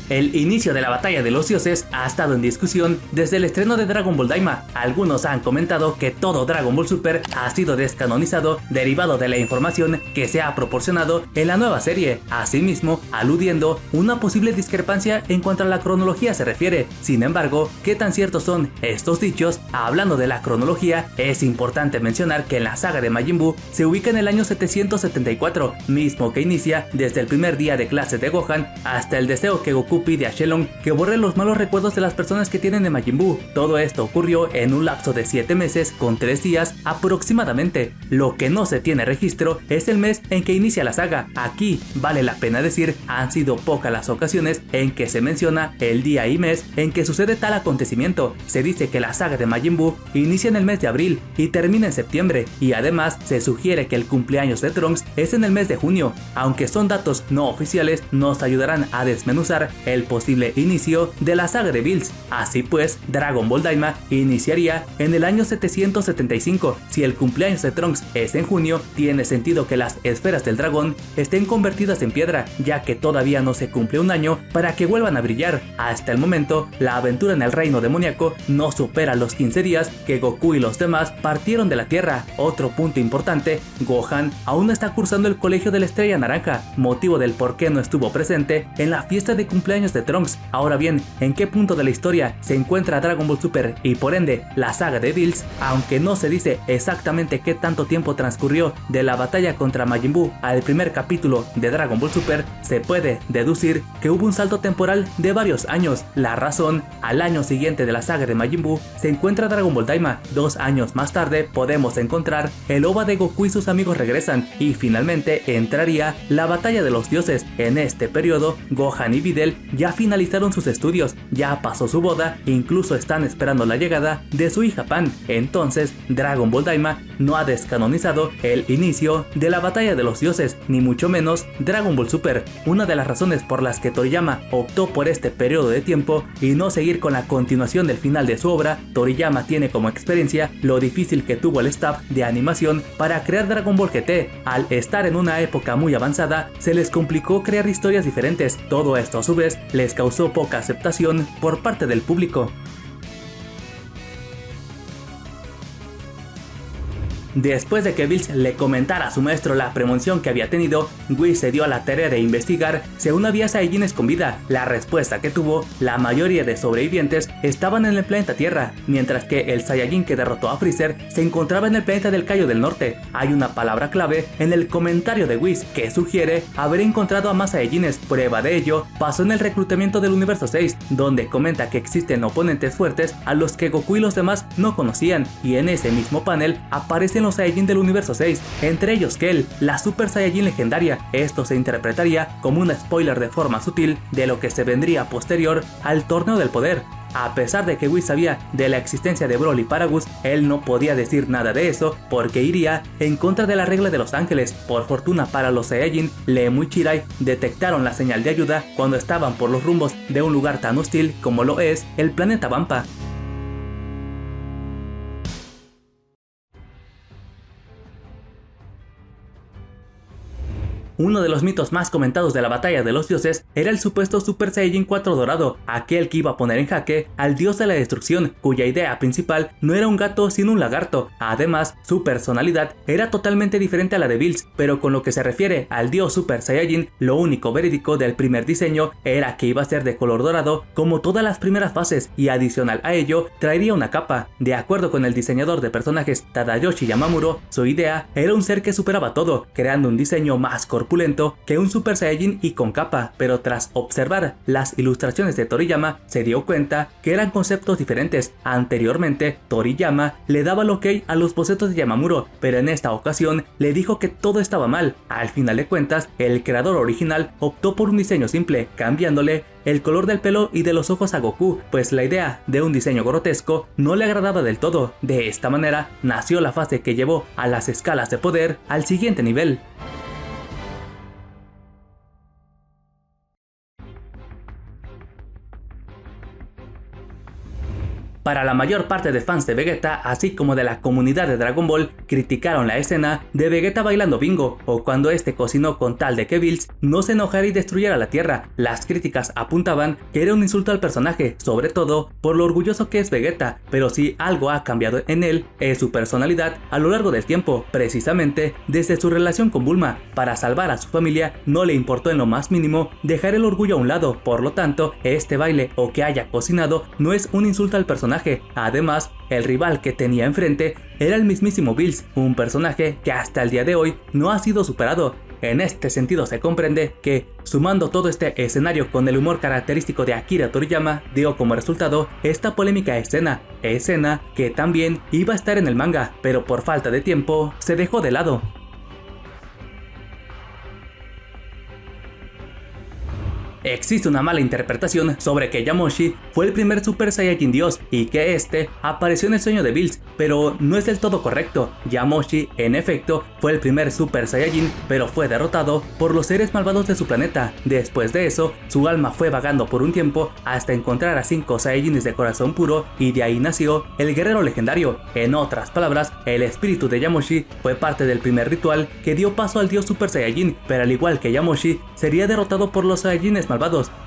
El inicio de la batalla de los dioses ha estado en discusión desde el estreno de Dragon Ball Daima. Algunos han comentado que todo Dragon Ball Super ha sido descanonizado derivado de la información que se ha proporcionado en la nueva serie, asimismo aludiendo una posible discrepancia en cuanto a la cronología se refiere. Sin embargo, ¿qué tan ciertos son estos dichos? Hablando de la cronología, es importante mencionar que en la saga de Majin Buu se ubica en el año 774, mismo que inicia desde el primer día de clases de Gohan hasta el deseo que Goku pide a Shenlong que borre los malos recuerdos de las personas que tienen de Majin Buu. Todo esto ocurrió en un lapso de 7 meses con 3 días aproximadamente. Lo que no se tiene registro es el mes en que inicia la saga. Aquí vale la pena decir, han sido pocas las ocasiones en que se menciona el día y mes en que sucede tal acontecimiento. Se dice que la saga de Majin Buu inicia en el mes de abril y termina en septiembre, y además se sugiere que el cumpleaños de Trunks es en el mes de junio. Aunque son datos no oficiales, nos ayudarán a desmenuzar el posible inicio de la saga de Bills. Así pues, Dragon Ball Daima iniciaría en el año 775. Si el cumpleaños de Trunks es en junio, tiene sentido que las esferas del dragón estén convertidas en piedra, ya que todavía no se cumple un año para que vuelvan a brillar. Hasta el momento, la aventura en el reino demoníaco no supera los 15 días que Goku y los demás partieron de la Tierra. Otro punto importante, Gohan aún está cursando el colegio de la Estrella Naranja, motivo del por qué no estuvo presente en la fiesta de cumpleaños de Trunks. Ahora bien, ¿en qué punto de la historia se encuentra Dragon Ball Super y por ende la saga de Bills? Aunque no se dice exactamente qué tanto tiempo transcurrió de la batalla contra Majin Buu al primer capítulo de Dragon Ball Super, se puede deducir que hubo un salto temporal de varios años. La razón, al año siguiente de la saga de Majin Buu se encuentra Dragon Ball Daima. 2 años más tarde podemos encontrar el OVA de Goku y sus amigos regresan, y finalmente entraría la batalla de los dioses. En este periodo, Gohan y Videl ya finalizaron sus estudios, ya pasó su boda, incluso están esperando la llegada de su hija Pan. Entonces, Dragon Ball Daima no ha descanonizado el inicio de la batalla de los dioses, ni mucho menos Dragon Ball Super. Una de las razones por las que Toriyama optó por este periodo de tiempo y no seguir con la continuación del final de su obra, Toriyama tiene como experiencia lo difícil que tuvo el staff de animación para crear Dragon Ball GT. Al estar en una época muy avanzada, se les complicó crear historias diferentes. Todo esto a su vez les causó poca aceptación por parte del público. Después de que Bills le comentara a su maestro la premonición que había tenido, Whis se dio a la tarea de investigar si aún había Saiyajines con vida. La respuesta que tuvo, la mayoría de sobrevivientes estaban en el planeta Tierra, mientras que el Saiyajin que derrotó a Freezer se encontraba en el planeta del Kaio del Norte. Hay una palabra clave en el comentario de Whis que sugiere haber encontrado a más Saiyajines. Prueba de ello pasó en el reclutamiento del universo 6, donde comenta que existen oponentes fuertes a los que Goku y los demás no conocían, y en ese mismo panel aparecen los Saiyajin del universo 6, entre ellos Kell, la Super Saiyajin legendaria. Esto se interpretaría como un spoiler de forma sutil de lo que se vendría posterior al torneo del poder. A pesar de que Whis sabía de la existencia de Broly para Gus, él no podía decir nada de eso porque iría en contra de la regla de los ángeles. Por fortuna para los Saiyajin, Lemu y Chirai detectaron la señal de ayuda cuando estaban por los rumbos de un lugar tan hostil como lo es el planeta Vampa. Uno de los mitos más comentados de la batalla de los dioses era el supuesto Super Saiyajin 4 dorado, aquel que iba a poner en jaque al dios de la destrucción, cuya idea principal no era un gato sino un lagarto. Además, su personalidad era totalmente diferente a la de Bills, pero con lo que se refiere al dios Super Saiyajin, lo único verídico del primer diseño era que iba a ser de color dorado como todas las primeras fases, y adicional a ello traería una capa. De acuerdo con el diseñador de personajes Tadayoshi Yamamuro, su idea era un ser que superaba todo, creando un diseño más corpulento que un Super Saiyajin y con capa, pero tras observar las ilustraciones de Toriyama se dio cuenta que eran conceptos diferentes. Anteriormente, Toriyama le daba el ok a los bocetos de Yamamuro, pero en esta ocasión le dijo que todo estaba mal. Al final de cuentas, el creador original optó por un diseño simple, cambiándole el color del pelo y de los ojos a Goku, pues la idea de un diseño grotesco no le agradaba del todo. De esta manera nació la fase que llevó a las escalas de poder al siguiente nivel. Para la mayor parte de fans de Vegeta, así como de la comunidad de Dragon Ball, criticaron la escena de Vegeta bailando bingo o cuando este cocinó con tal de que Bills no se enojara y destruyera la Tierra. Las críticas apuntaban que era un insulto al personaje, sobre todo por lo orgulloso que es Vegeta, pero si algo ha cambiado en él es su personalidad a lo largo del tiempo, precisamente desde su relación con Bulma. Para salvar a su familia no le importó en lo más mínimo dejar el orgullo a un lado, por lo tanto este baile o que haya cocinado no es un insulto al personaje. Además, el rival que tenía enfrente era el mismísimo Bills, un personaje que hasta el día de hoy no ha sido superado. En este sentido se comprende que, sumando todo este escenario con el humor característico de Akira Toriyama, dio como resultado esta polémica escena que también iba a estar en el manga, pero por falta de tiempo se dejó de lado. Existe una mala interpretación sobre que Yamoshi fue el primer Super Saiyajin Dios y que este apareció en el sueño de Bills, pero no es del todo correcto. Yamoshi, en efecto, fue el primer Super Saiyajin, pero fue derrotado por los seres malvados de su planeta. Después de eso, su alma fue vagando por un tiempo hasta encontrar a 5 Saiyajines de corazón puro y de ahí nació el guerrero legendario. En otras palabras, el espíritu de Yamoshi fue parte del primer ritual que dio paso al Dios Super Saiyajin, pero al igual que Yamoshi, sería derrotado por los Saiyajines malvados.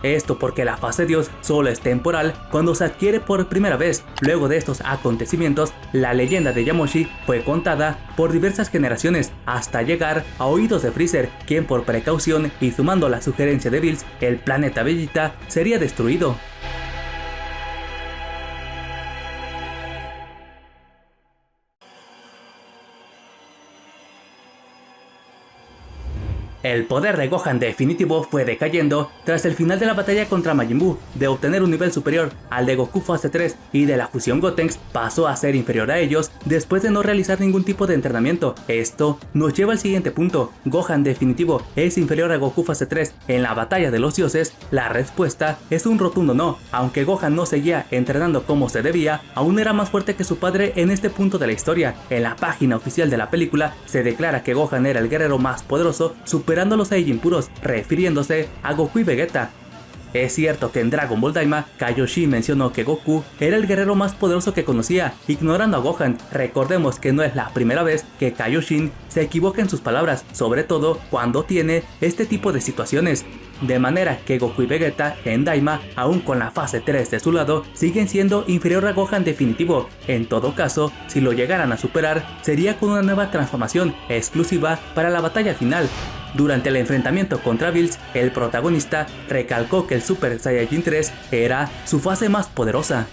Esto porque la fase Dios solo es temporal cuando se adquiere por primera vez. Luego de estos acontecimientos, la leyenda de Yamoshi fue contada por diversas generaciones hasta llegar a oídos de Freezer, quien por precaución y sumando la sugerencia de Bills, el planeta Vegeta sería destruido. El poder de Gohan definitivo fue decayendo tras el final de la batalla contra Majin Buu. De obtener un nivel superior al de Goku fase 3 y de la fusión Gotenks, pasó a ser inferior a ellos después de no realizar ningún tipo de entrenamiento. Esto nos lleva al siguiente punto: ¿Gohan definitivo es inferior a Goku fase 3 en la batalla de los dioses? La respuesta es un rotundo no. Aunque Gohan no seguía entrenando como se debía, aún era más fuerte que su padre en este punto de la historia. En la página oficial de la película se declara que Gohan era el guerrero más poderoso, superando a los Saiyajin puros, refiriéndose a Goku y Vegeta. Es cierto que en Dragon Ball Daima, Kaioshin mencionó que Goku era el guerrero más poderoso que conocía, ignorando a Gohan. Recordemos que no es la primera vez que Kaioshin se equivoca en sus palabras, sobre todo cuando tiene este tipo de situaciones. De manera que Goku y Vegeta en Daima, aún con la fase 3 de su lado, siguen siendo inferior a Gohan definitivo. En todo caso, si lo llegaran a superar, sería con una nueva transformación exclusiva para la batalla final. Durante el enfrentamiento contra Bills, el protagonista recalcó que el Super Saiyajin 3 era su fase más poderosa.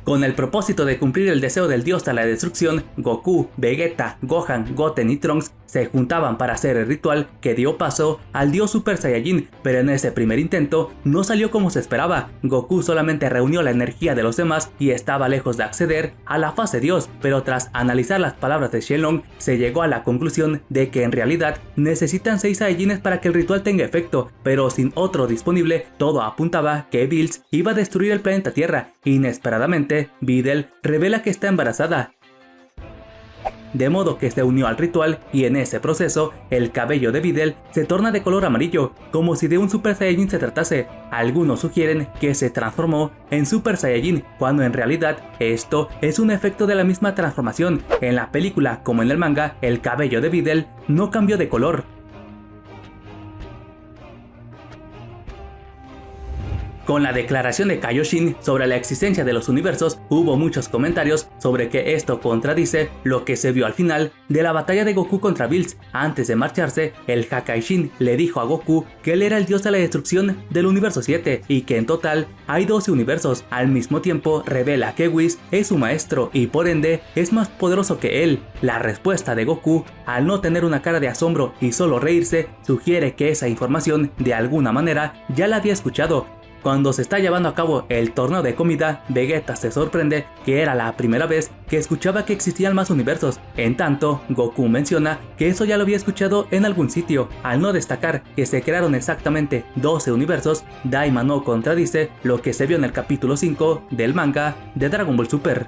Con el propósito de cumplir el deseo del dios a la destrucción, Goku, Vegeta, Gohan, Goten y Trunks se juntaban para hacer el ritual que dio paso al dios Super Saiyajin, pero en ese primer intento no salió como se esperaba. Goku solamente reunió la energía de los demás y estaba lejos de acceder a la fase Dios, pero tras analizar las palabras de Shenlong se llegó a la conclusión de que en realidad necesitan 6 Saiyajines para que el ritual tenga efecto, pero sin otro disponible, todo apuntaba que Bills iba a destruir el planeta Tierra. Inesperadamente, Videl revela que está embarazada, de modo que se unió al ritual y en ese proceso el cabello de Videl se torna de color amarillo, como si de un Super Saiyajin se tratase. Algunos sugieren que se transformó en Super Saiyajin, cuando en realidad esto es un efecto de la misma transformación. En la película como en el manga, el cabello de Videl no cambió de color. Con la declaración de Kaioshin sobre la existencia de los universos, hubo muchos comentarios sobre que esto contradice lo que se vio al final de la batalla de Goku contra Bills. Antes de marcharse, el Hakaishin le dijo a Goku que él era el dios de la destrucción del universo 7 y que en total hay 12 universos. Al mismo tiempo, revela que Whis es su maestro y por ende es más poderoso que él. La respuesta de Goku, al no tener una cara de asombro y solo reírse, sugiere que esa información de alguna manera ya la había escuchado. Cuando se está llevando a cabo el torneo de comida, Vegeta se sorprende que era la primera vez que escuchaba que existían más universos. En tanto, Goku menciona que eso ya lo había escuchado en algún sitio. Al no destacar que se crearon exactamente 12 universos, Daima no contradice lo que se vio en el capítulo 5 del manga de Dragon Ball Super.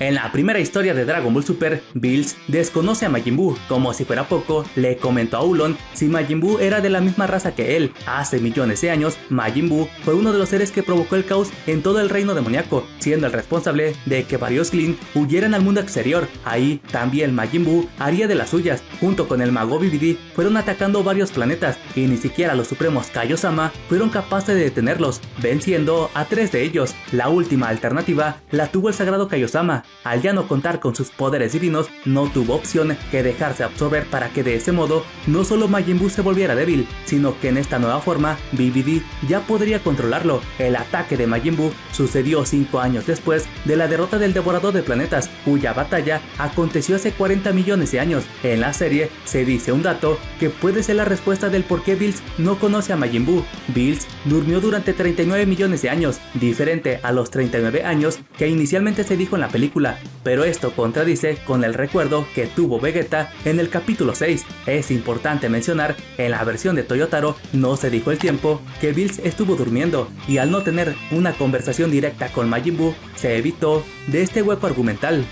En la primera historia de Dragon Ball Super, Bills desconoce a Majin Buu. Como si fuera poco, le comentó a Oolong si Majin Buu era de la misma raza que él. Hace millones de años, Majin Buu fue uno de los seres que provocó el caos en todo el reino demoníaco, siendo el responsable de que varios Klin huyeran al mundo exterior. Ahí también Majin Buu haría de las suyas. Junto con el mago Babidi fueron atacando varios planetas y ni siquiera los supremos Kaiosama fueron capaces de detenerlos, venciendo a 3 de ellos. La última alternativa la tuvo el sagrado Kaiosama. Al ya no contar con sus poderes divinos, no tuvo opción que dejarse absorber para que de ese modo no solo Majin Buu se volviera débil, sino que en esta nueva forma Babidi ya podría controlarlo. El ataque de Majin Buu sucedió 5 años después de la derrota del Devorador de Planetas, cuya batalla aconteció hace 40 millones de años. En la serie se dice un dato que puede ser la respuesta del por qué Bills no conoce a Majin Buu. Bills durmió durante 39 millones de años, diferente a los 39 años que inicialmente se dijo en la película, pero esto contradice con el recuerdo que tuvo Vegeta en el capítulo 6. Es importante mencionar, en la versión de Toyotaro no se dijo el tiempo que Bills estuvo durmiendo, y al no tener una conversación directa con Majin Buu, se evitó de este hueco argumental.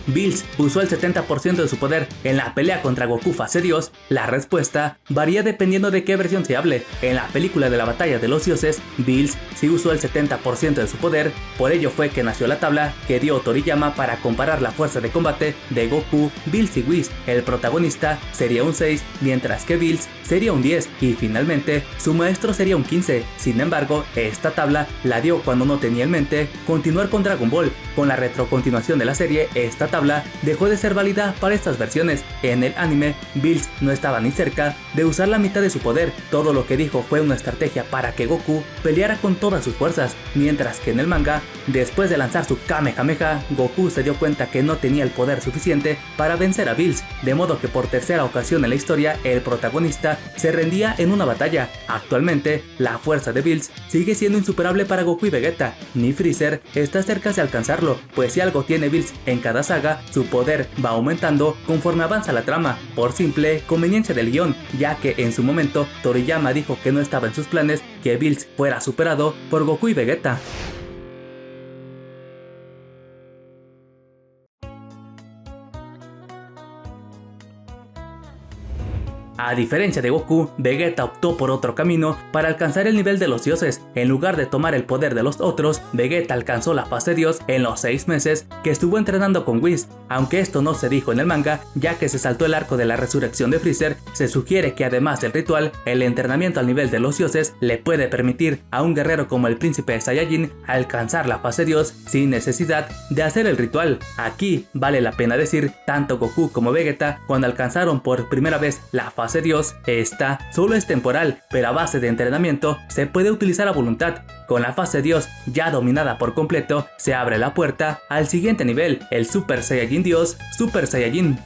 Bills usó el 70% de su poder en la pelea contra Goku Fase Dios. La respuesta varía dependiendo de qué versión se hable. En la película de la batalla de los dioses, Bills sí usó el 70% de su poder, por ello fue que nació la tabla que dio Toriyama para comparar la fuerza de combate de Goku, Bills y Whis. El protagonista sería un 6, mientras que Bills sería un 10 y finalmente su maestro sería un 15. Sin embargo, esta tabla la dio cuando no tenía en mente continuar con Dragon Ball. Con la retrocontinuación de la serie, esta tabla dejó de ser válida para estas versiones. En el anime, Bills no estaba ni cerca de usar la mitad de su poder. Todo lo que dijo fue una estrategia para que Goku peleara con todas sus fuerzas, mientras que en el manga, después de lanzar su Kamehameha, Goku se dio cuenta que no tenía el poder suficiente para vencer a Bills, de modo que por tercera ocasión en la historia el protagonista se rendía en una batalla. Actualmente, la fuerza de Bills sigue siendo insuperable para Goku y Vegeta, ni Freezer está cerca de alcanzarlo, pues si algo tiene Bills en cada saga, su poder va aumentando conforme avanza la trama, por simple conveniencia del guión, ya que en su momento Toriyama dijo que no estaba en sus planes que Bills fuera superado por Goku y Vegeta. A diferencia de Goku, Vegeta optó por otro camino para alcanzar el nivel de los dioses. En lugar de tomar el poder de los otros, Vegeta alcanzó la fase Dios en los 6 meses que estuvo entrenando con Whis. Aunque esto no se dijo en el manga, ya que se saltó el arco de la resurrección de Freezer, se sugiere que además del ritual, el entrenamiento al nivel de los dioses le puede permitir a un guerrero como el príncipe Saiyajin alcanzar la fase Dios sin necesidad de hacer el ritual. Aquí vale la pena decir, tanto Goku como Vegeta, cuando alcanzaron por primera vez la fase Dios, esta solo es temporal, pero a base de entrenamiento se puede utilizar a voluntad. Con la fase Dios ya dominada por completo, se abre la puerta al siguiente nivel, el Super Saiyajin Dios, Super Saiyajin.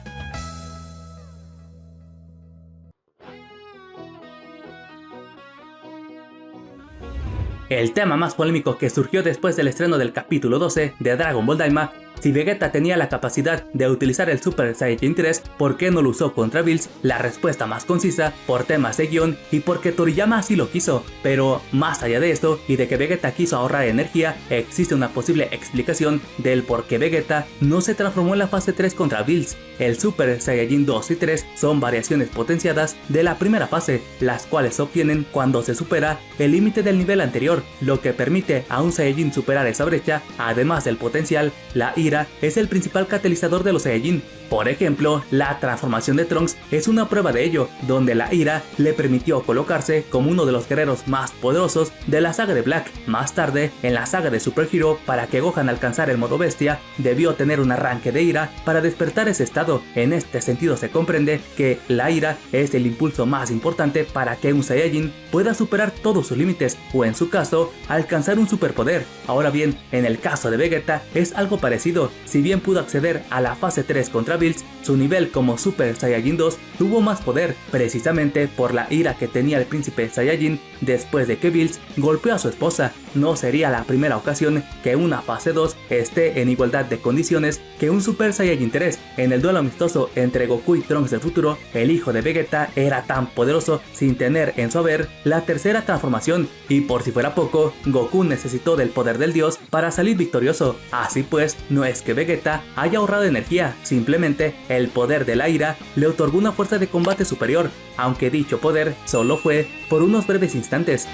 El tema más polémico que surgió después del estreno del capítulo 12 de Dragon Ball Daima: si Vegeta tenía la capacidad de utilizar el Super Saiyajin 3, ¿por qué no lo usó contra Bills? La respuesta más concisa, por temas de guión y porque Toriyama así lo quiso. Pero más allá de esto y de que Vegeta quiso ahorrar energía, existe una posible explicación del por qué Vegeta no se transformó en la fase 3 contra Bills. El Super Saiyajin 2 y 3 son variaciones potenciadas de la primera fase, las cuales se obtienen cuando se supera el límite del nivel anterior, lo que permite a un Saiyajin superar esa brecha. Además del potencial, la ira es el principal catalizador de los Saiyajin. Por ejemplo, la transformación de Trunks es una prueba de ello, donde la ira le permitió colocarse como uno de los guerreros más poderosos de la saga de Black. Más tarde, en la saga de Super Hero, para que Gohan alcanzara el modo bestia, debió tener un arranque de ira para despertar ese estado. En este sentido se comprende que la ira es el impulso más importante para que un Saiyajin pueda superar todos sus límites, o en su caso, alcanzar un superpoder. Ahora bien, en el caso de Vegeta es algo parecido. Si bien pudo acceder a la fase 3 contra Bills, su nivel como Super Saiyajin 2 tuvo más poder, precisamente por la ira que tenía el príncipe Saiyajin después de que Bills golpeó a su esposa. No sería la primera ocasión que una fase 2 esté en igualdad de condiciones que un Super Saiyajin 3. En el duelo amistoso entre Goku y Trunks del futuro, el hijo de Vegeta era tan poderoso sin tener en su haber la tercera transformación, y por si fuera poco, Goku necesitó del poder del dios para salir victorioso. Así pues, no es que Vegeta haya ahorrado energía, simplemente el poder de la ira le otorgó una fuerza de combate superior, aunque dicho poder solo fue por unos breves instantes.